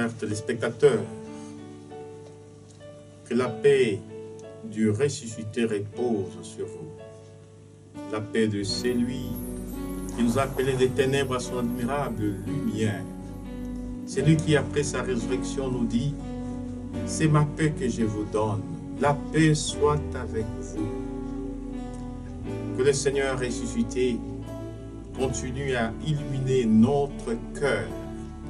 Chers téléspectateurs, que la paix du ressuscité repose sur vous. La paix de celui qui nous a appelés des ténèbres à son admirable lumière. C'est lui qui, après sa résurrection, nous dit « C'est ma paix que je vous donne. La paix soit avec vous. » Que le Seigneur ressuscité continue à illuminer notre cœur,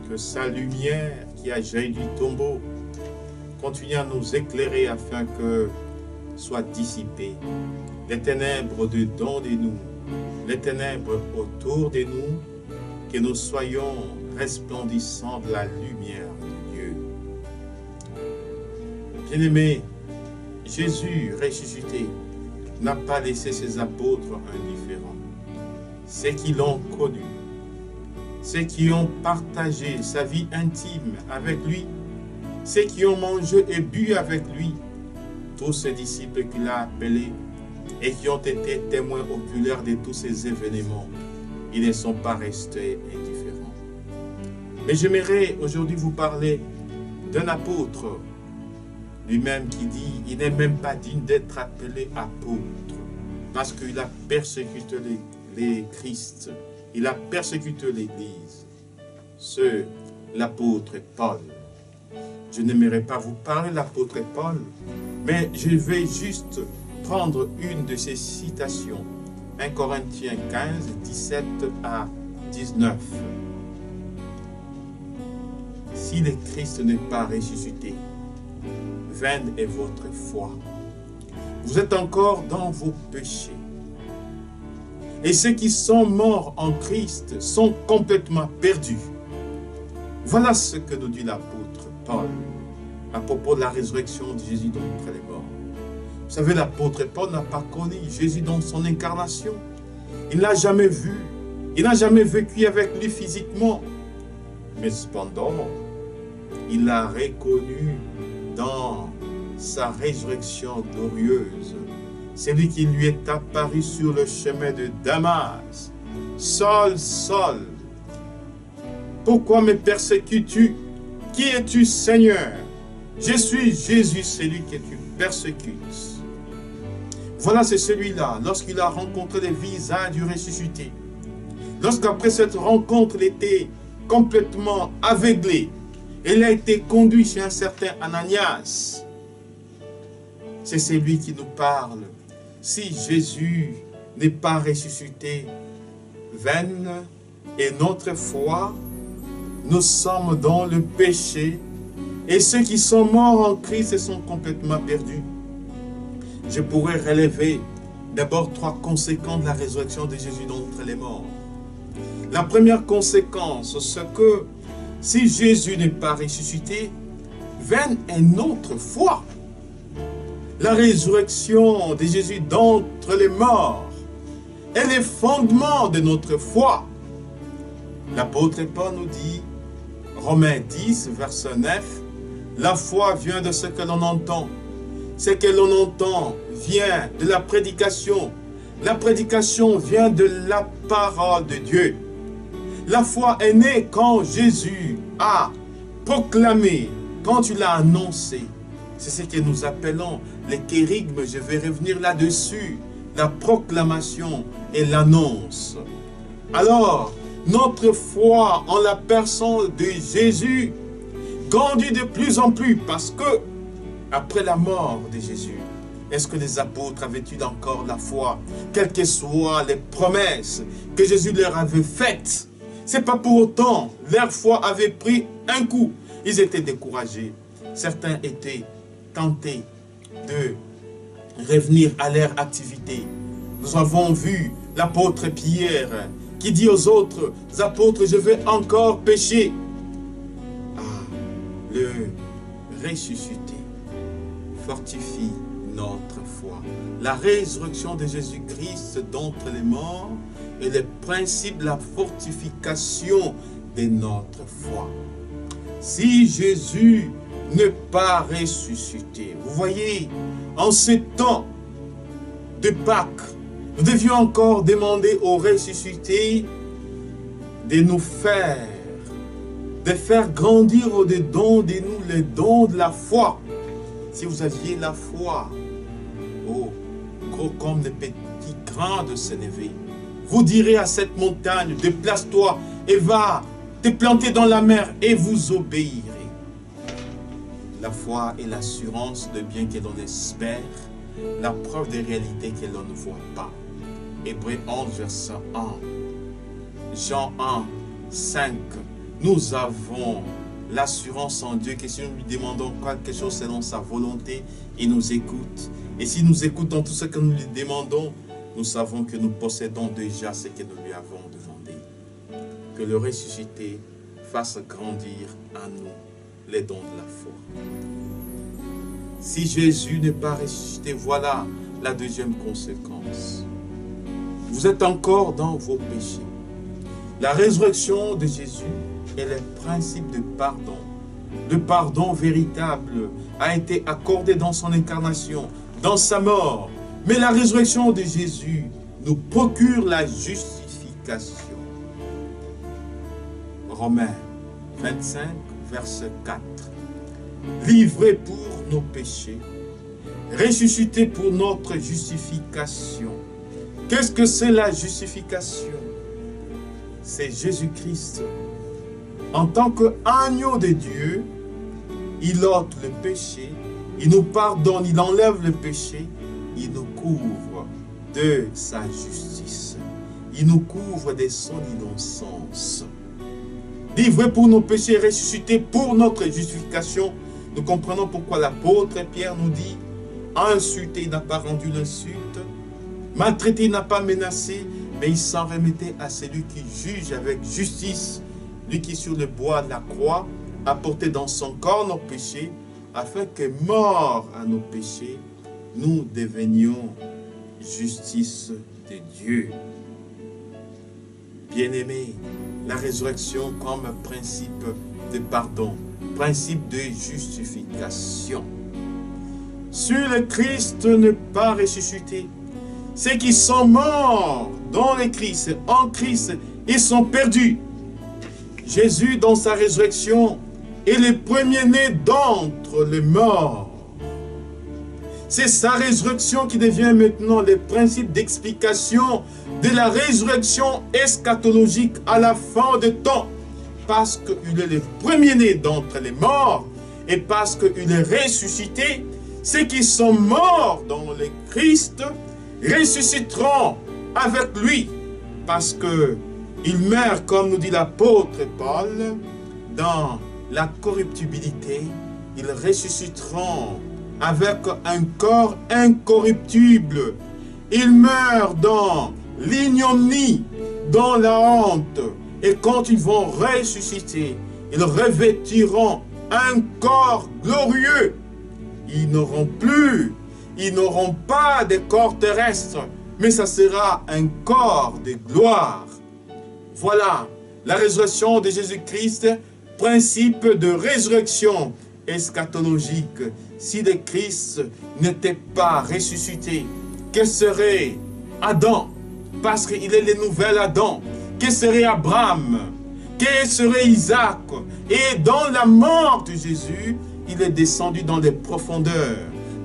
que sa lumière qui a jailli du tombeau continue à nous éclairer afin que soient dissipées les ténèbres dedans de nous, les ténèbres autour de nous, que nous soyons resplendissants de la lumière de Dieu. Bien-aimés, Jésus ressuscité n'a pas laissé ses apôtres indifférents. Ceux qui l'ont connu, ceux qui ont partagé sa vie intime avec lui, ceux qui ont mangé et bu avec lui, tous ces disciples qu'il a appelés et qui ont été témoins oculaires de tous ces événements, ils ne sont pas restés indifférents. Mais j'aimerais aujourd'hui vous parler d'un apôtre, lui-même qui dit, il n'est même pas digne d'être appelé apôtre, parce qu'il a persécuté les Christ, il a persécuté l'Église. C'est l'apôtre Paul. Je n'aimerais pas vous parler de l'apôtre Paul, mais je vais juste prendre une de ses citations. 1 Corinthiens 15, 17 à 19. Si le Christ n'est pas ressuscité, vaine est votre foi. Vous êtes encore dans vos péchés. Et ceux qui sont morts en Christ sont complètement perdus. Voilà ce que nous dit l'apôtre Paul à propos de la résurrection de Jésus d'entre les morts. Vous savez, l'apôtre Paul n'a pas connu Jésus dans son incarnation. Il ne l'a jamais vu. Il n'a jamais vécu avec lui physiquement. Mais cependant, il l'a reconnu dans sa résurrection glorieuse. C'est lui qui lui est apparu sur le chemin de Damas. Saul, Saul, pourquoi me persécutes-tu? Qui es-tu, Seigneur? Je suis Jésus, celui que tu persécutes. Voilà, c'est celui-là, lorsqu'il a rencontré le visage du ressuscité. Lorsqu'après cette rencontre, il était complètement aveuglé. Il a été conduit chez un certain Ananias. C'est celui qui nous parle. Si Jésus n'est pas ressuscité, vaine est notre foi, nous sommes dans le péché, et ceux qui sont morts en Christ sont complètement perdus. Je pourrais relever d'abord 3 conséquences de la résurrection de Jésus d'entre les morts. La première conséquence, c'est que si Jésus n'est pas ressuscité, vaine est notre foi. La résurrection de Jésus d'entre les morts est le fondement de notre foi. L'apôtre Paul nous dit, Romains 10, verset 9, la foi vient de ce que l'on entend. Ce que l'on entend vient de la prédication. La prédication vient de la parole de Dieu. La foi est née quand Jésus a proclamé, quand il a annoncé. C'est ce que nous appelons les kérygmes, je vais revenir là-dessus, la proclamation et l'annonce. Alors, notre foi en la personne de Jésus grandit de plus en plus parce que, après la mort de Jésus, est-ce que les apôtres avaient-ils encore la foi, quelles que soient les promesses que Jésus leur avait faites? Ce n'est pas pour autant, leur foi avait pris un coup. Ils étaient découragés. Certains étaient tentés de revenir à leur activité. Nous avons vu l'apôtre Pierre qui dit aux autres apôtres, je vais encore pécher. Ah, le ressuscité fortifie notre foi. La résurrection de Jésus-Christ d'entre les morts est le principe de la fortification de notre foi. Si Jésus n'est pas ressuscité, vous voyez, en ces temps de Pâques, nous devions encore demander au ressuscité de nous faire de faire grandir au-dedans de nous les dons de la foi. Si vous aviez la foi, oh, gros comme des petits grains de sénévé, vous direz à cette montagne, déplace-toi et va te planter dans la mer et vous obéirez. La foi est l'assurance de bien que l'on espère, la preuve des réalités que l'on ne voit pas. Hébreux 11, verset 1. Jean 1, 5. Nous avons l'assurance en Dieu que si nous lui demandons quelque chose selon sa volonté, il nous écoute. Et si nous écoutons tout ce que nous lui demandons, nous savons que nous possédons déjà ce que nous lui avons demandé. Que le ressuscité fasse grandir en nous les dons de la foi. Si Jésus n'est pas ressuscité, voilà la deuxième conséquence. Vous êtes encore dans vos péchés. La résurrection de Jésus et le principe de pardon. Le pardon véritable a été accordé dans son incarnation, dans sa mort. Mais la résurrection de Jésus nous procure la justification. Romains 25, verset 4. Livré pour nos péchés, ressuscité pour notre justification. Qu'est-ce que c'est la justification? C'est Jésus-Christ. En tant qu'agneau de Dieu, il ôte le péché, il nous pardonne, il enlève le péché, il nous couvre de sa justice. Il nous couvre de son innocence. Livré pour nos péchés, ressuscité pour notre justification. Nous comprenons pourquoi l'apôtre Pierre nous dit, insulté, il n'a pas rendu l'insulte, maltraité, il n'a pas menacé, mais il s'en remettait à celui qui juge avec justice, lui qui sur le bois de la croix a porté dans son corps nos péchés, afin que, mort à nos péchés, nous devenions justice de Dieu. Bien-aimés, la résurrection comme principe de pardon, principe de justification. Si le Christ n'est pas ressuscité, ceux qui sont morts dans le Christ, en Christ, ils sont perdus. Jésus, dans sa résurrection, est le premier-né d'entre les morts. C'est sa résurrection qui devient maintenant le principe d'explication de la résurrection eschatologique à la fin des temps. Parce qu'il est le premier-né d'entre les morts et parce qu'il est ressuscité, ceux qui sont morts dans le Christ ressusciteront avec lui. Parce qu'il meurt, comme nous dit l'apôtre Paul, dans la corruptibilité, ils ressusciteront avec un corps incorruptible. Ils meurent dans l'ignominie, dans la honte. Et quand ils vont ressusciter, ils revêtiront un corps glorieux. Ils n'auront pas de corps terrestres, mais ça sera un corps de gloire. Voilà la résurrection de Jésus-Christ, principe de résurrection eschatologique. Si le Christ n'était pas ressuscité, que serait Adam? Parce qu'il est le nouvel Adam. Que serait Abraham? Que serait Isaac? Et dans la mort de Jésus, il est descendu dans les profondeurs,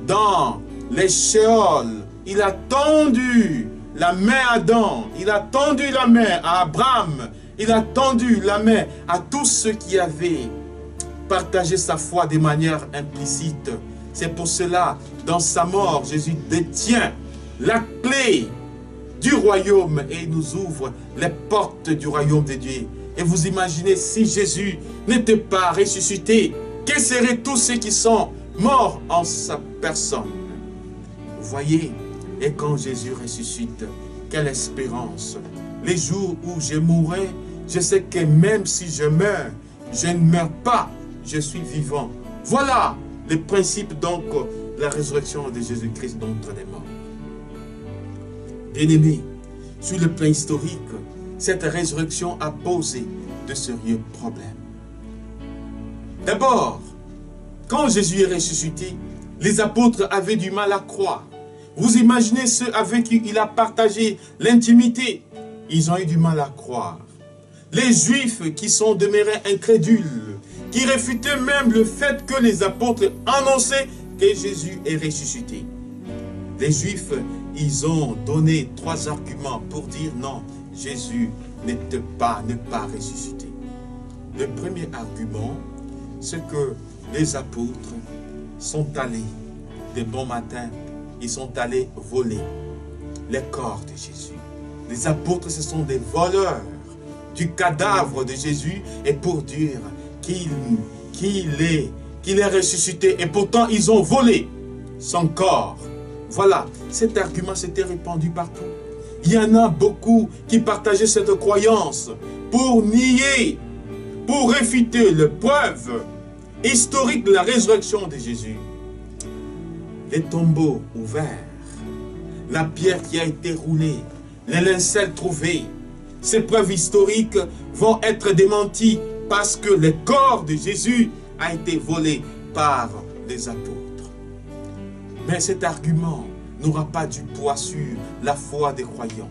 dans les Sheol. Il a tendu la main à Adam, il a tendu la main à Abraham, il a tendu la main à tous ceux qui avaient partagé sa foi de manière implicite. C'est pour cela, dans sa mort, Jésus détient la clé du royaume et il nous ouvre les portes du royaume de Dieu. Et vous imaginez, si Jésus n'était pas ressuscité, quels seraient tous ceux qui sont morts en sa personne? Vous voyez, et quand Jésus ressuscite, quelle espérance! Les jours où je mourrai, je sais que même si je meurs, je ne meurs pas, je suis vivant. Voilà le principe donc de la résurrection de Jésus-Christ d'entre les morts. Bien-aimés, sur le plan historique, cette résurrection a posé de sérieux problèmes. D'abord, quand Jésus est ressuscité, les apôtres avaient du mal à croire. Vous imaginez ceux avec qui il a partagé l'intimité. Ils ont eu du mal à croire. Les Juifs qui sont demeurés incrédules, qui réfutaient même le fait que les apôtres annonçaient que Jésus est ressuscité. Les Juifs, ils ont donné 3 arguments pour dire non, Jésus n'est pas ressuscité. Le premier argument, c'est que les apôtres sont allés, de bon matin, ils sont allés voler les corps de Jésus. Les apôtres, ce sont des voleurs du cadavre de Jésus, et pour dire qu'il est ressuscité, et pourtant ils ont volé son corps. Voilà, cet argument s'était répandu partout. Il y en a beaucoup qui partageaient cette croyance pour nier, pour réfuter les preuves historiques de la résurrection de Jésus. Les tombeaux ouverts, la pierre qui a été roulée, les lincelles trouvés, ces preuves historiques vont être démenties parce que le corps de Jésus a été volé par les apôtres. Mais cet argument n'aura pas du poids sur la foi des croyants.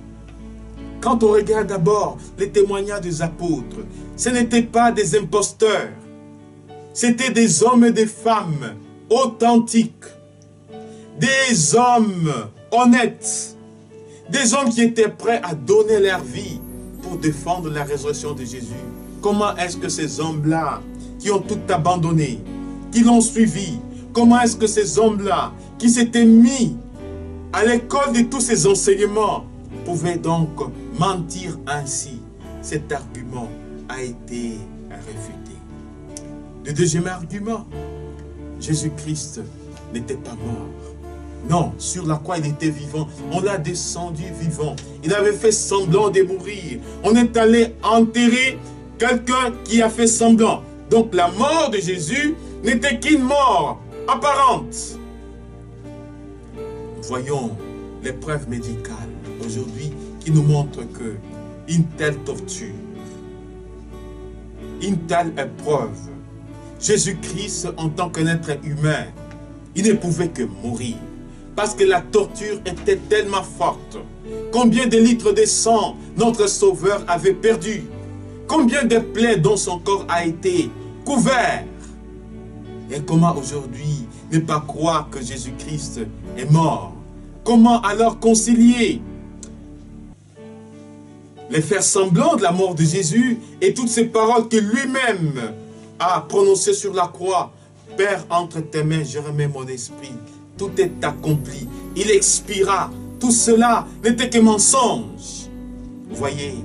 Quand on regarde d'abord les témoignages des apôtres, ce n'étaient pas des imposteurs, c'était des hommes et des femmes authentiques, des hommes honnêtes, des hommes qui étaient prêts à donner leur vie pour défendre la résurrection de Jésus. Comment est-ce que ces hommes-là, qui ont tout abandonné, qui l'ont suivi, comment est-ce que ces hommes-là, qui s'étaient mis à l'école de tous ces enseignements, pouvaient donc mentir ainsi? Cet argument a été réfuté. Le deuxième argument, Jésus-Christ n'était pas mort. Non, sur la croix il était vivant. On l'a descendu vivant. Il avait fait semblant de mourir. On est allé enterrer quelqu'un qui a fait semblant. Donc la mort de Jésus n'était qu'une mort apparente. Voyons les preuves médicales aujourd'hui qui nous montrent que une telle torture, une telle épreuve, Jésus-Christ en tant qu'un être humain, il ne pouvait que mourir. Parce que la torture était tellement forte. Combien de litres de sang notre Sauveur avait perdu? Combien de plaies dont son corps a été couvert? Et comment aujourd'hui ne pas croire que Jésus-Christ est mort? Comment alors concilier les faire semblant de la mort de Jésus et toutes ces paroles que lui-même a prononcées sur la croix? Père, entre tes mains, je remets mon esprit. Tout est accompli. Il expira. Tout cela n'était que mensonge. Vous voyez,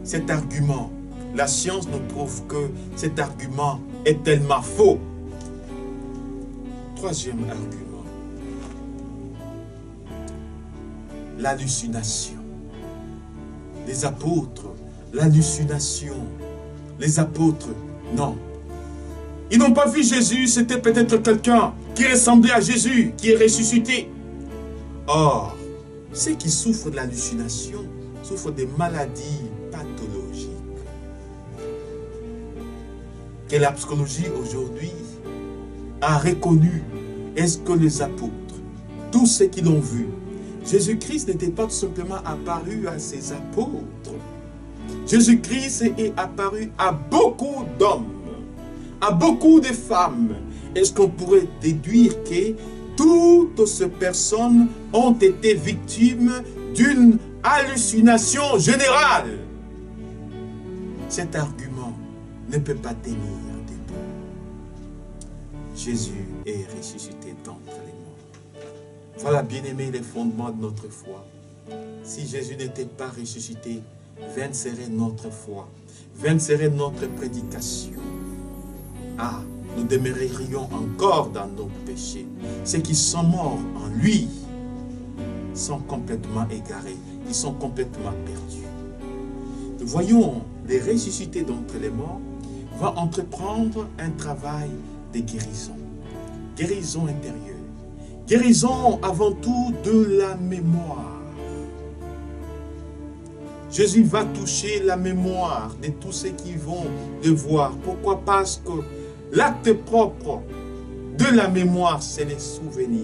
cet argument, la science nous prouve que cet argument est tellement faux. Troisième argument, l'hallucination. Les apôtres, l'hallucination. Les apôtres, non. Ils n'ont pas vu Jésus, c'était peut-être quelqu'un qui ressemblait à Jésus, qui est ressuscité. Or, ceux qui souffrent de l'hallucination souffrent des maladies pathologiques. Que la psychologie aujourd'hui a reconnu. Est-ce que les apôtres, tous ceux qui l'ont vu, Jésus-Christ n'était pas tout simplement apparu à ses apôtres. Jésus-Christ est apparu à beaucoup d'hommes, à beaucoup de femmes. Est-ce qu'on pourrait déduire que toutes ces personnes ont été victimes d'une hallucination générale? Cet argument ne peut pas tenir debout. Jésus est ressuscité d'entre les morts. Voilà, bien-aimés, les fondements de notre foi. Si Jésus n'était pas ressuscité, vaine serait notre foi, vaine serait notre prédication. Ah, nous demeurerions encore dans nos péchés. Ceux qui sont morts en lui sont complètement égarés, ils sont complètement perdus. Nous voyons les ressuscités d'entre les morts vont entreprendre un travail de guérison. Guérison intérieure. Guérison avant tout de la mémoire. Jésus va toucher la mémoire de tous ceux qui vont le voir. Pourquoi? Parce que l'acte propre de la mémoire, c'est les souvenirs.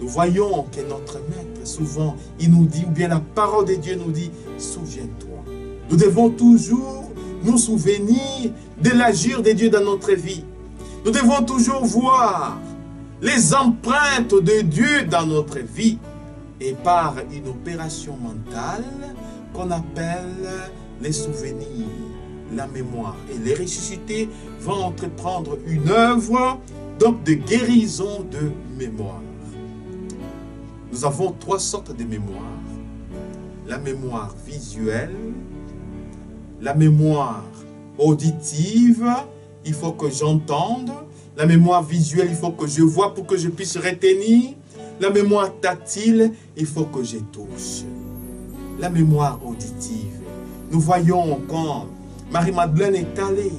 Nous voyons que notre Maître, souvent, il nous dit, ou bien la parole de Dieu nous dit, souviens-toi. Nous devons toujours nous souvenir de l'agir de Dieu dans notre vie. Nous devons toujours voir les empreintes de Dieu dans notre vie. Et par une opération mentale qu'on appelle les souvenirs, la mémoire. Et les ressuscités vont entreprendre une œuvre donc de guérison de mémoire. Nous avons 3 sortes de mémoire. La mémoire visuelle, la mémoire auditive, il faut que j'entende. La mémoire visuelle, il faut que je vois pour que je puisse retenir. La mémoire tactile, il faut que je touche. La mémoire auditive. Nous voyons quand Marie-Madeleine est allée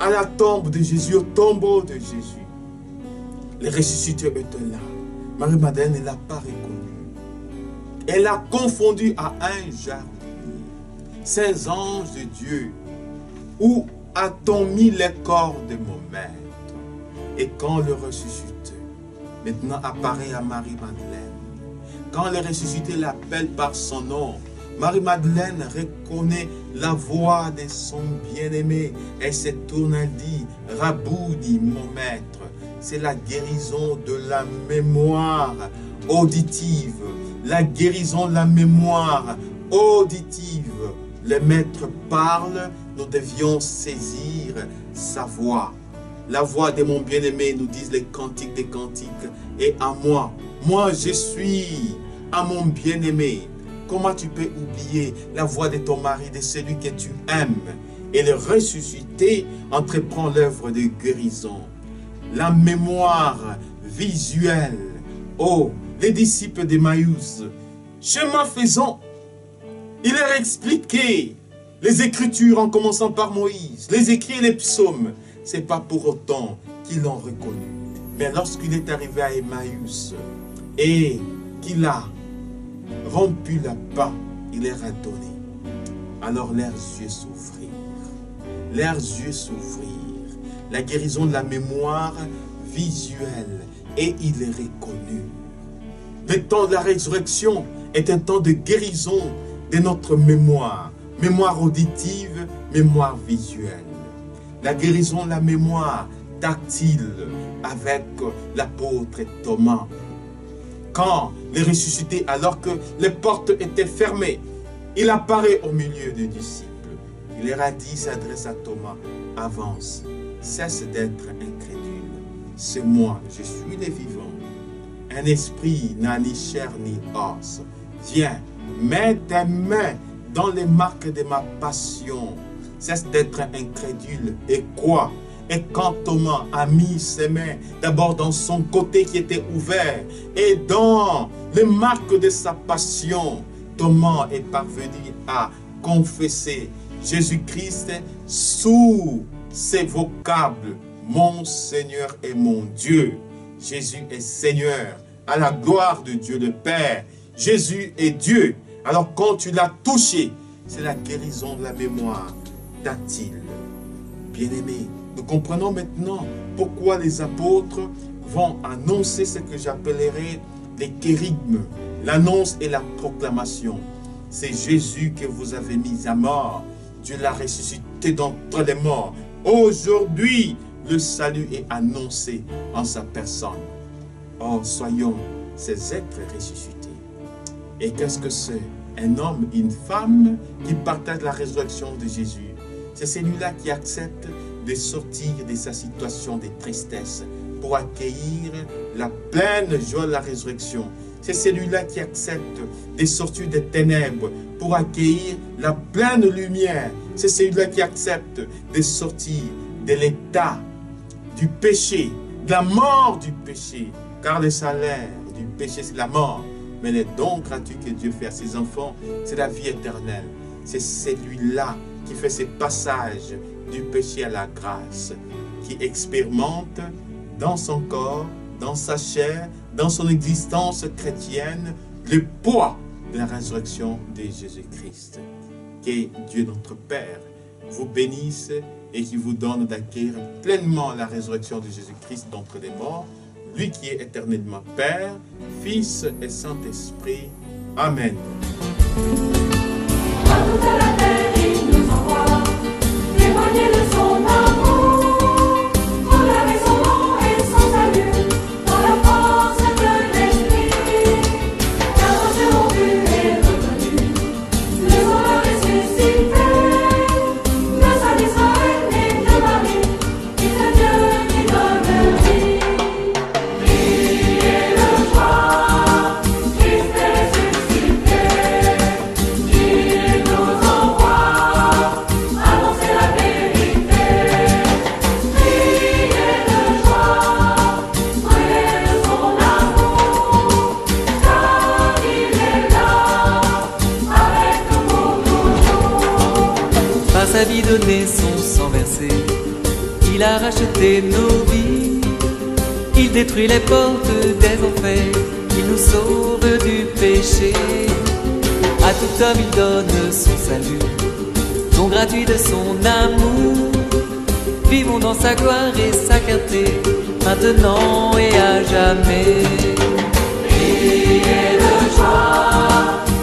à la tombe de Jésus, au tombeau de Jésus. Les ressuscités étaient là. Marie-Madeleine ne l'a pas reconnu. Elle a confondu à un jardinier. Ces anges de Dieu, où a-t-on mis les corps de mon maître? Et quand le ressuscité maintenant apparaît à Marie-Madeleine, quand le ressuscité l'appelle par son nom, Marie-Madeleine reconnaît la voix de son bien-aimé. Elle se tourne et dit, Rabouni, mon maître. C'est la guérison de la mémoire auditive. La guérison de la mémoire auditive. Le maître parle, nous devions saisir sa voix. La voix de mon bien-aimé, nous disent les cantiques des cantiques. Et à moi, moi je suis à mon bien-aimé. Comment tu peux oublier la voix de ton mari, de celui que tu aimes? Et le ressuscité entreprend l'œuvre de guérison. La mémoire visuelle. Oh, les disciples d'Emmaüs, chemin faisant, il leur expliquait les Écritures en commençant par Moïse, les écrits et les psaumes. Ce n'est pas pour autant qu'ils l'ont reconnu. Mais lorsqu'il est arrivé à Emmaüs et qu'il a rompu la pain, il leur a donné. Alors leurs yeux s'ouvrirent. Leurs yeux s'ouvrirent. La guérison de la mémoire visuelle. Et il est reconnu. Le temps de la résurrection est un temps de guérison de notre mémoire. Mémoire auditive, mémoire visuelle. La guérison de la mémoire tactile avec l'apôtre Thomas. Quand les ressuscités, alors que les portes étaient fermées, il apparaît au milieu des disciples. Il leur a dit, s'adresse à Thomas, avance, cesse d'être incrédule. C'est moi, je suis le vivant. Un esprit n'a ni chair ni os. Viens, mets tes mains dans les marques de ma passion. Cesse d'être incrédule. Et quoi? Et quand Thomas a mis ses mains d'abord dans son côté qui était ouvert et dans les marques de sa passion, Thomas est parvenu à confesser Jésus-Christ sous ses vocables, mon Seigneur et mon Dieu. Jésus est Seigneur, à la gloire de Dieu le Père. Jésus est Dieu. Alors quand tu l'as touché, c'est la guérison de la mémoire tactile. Bien-aimé, nous comprenons maintenant pourquoi les apôtres vont annoncer ce que j'appellerai les kérigmes, l'annonce et la proclamation. C'est Jésus que vous avez mis à mort. Dieu l'a ressuscité d'entre les morts. Aujourd'hui, le salut est annoncé en sa personne. Oh, soyons ces êtres ressuscités. Et qu'est-ce que c'est? Un homme, une femme qui partagent la résurrection de Jésus. C'est celui-là qui accepte de sortir de sa situation de tristesse pour accueillir la pleine joie de la résurrection. C'est celui-là qui accepte de sortir des ténèbres pour accueillir la pleine lumière. C'est celui-là qui accepte de sortir de l'état du péché, de la mort du péché. Car le salaire du péché, c'est la mort. Mais le don gratuit que Dieu fait à ses enfants, c'est la vie éternelle. C'est celui-là qui fait ces passages du péché à la grâce, qui expérimente dans son corps, dans sa chair, dans son existence chrétienne, le poids de la résurrection de Jésus-Christ. Que Dieu notre Père vous bénisse et qui vous donne d'acquérir pleinement la résurrection de Jésus-Christ d'entre les morts, lui qui est éternellement Père, Fils et Saint-Esprit. Amen. À toute la terre, il nous envoie. sa vie donné, son sang versé, il a racheté nos vies. Il détruit les portes des enfers, il nous sauve du péché. À tout homme il donne son salut, don gratuit de son amour. Vivons dans sa gloire et sa clarté, maintenant et à jamais. Priez de joie.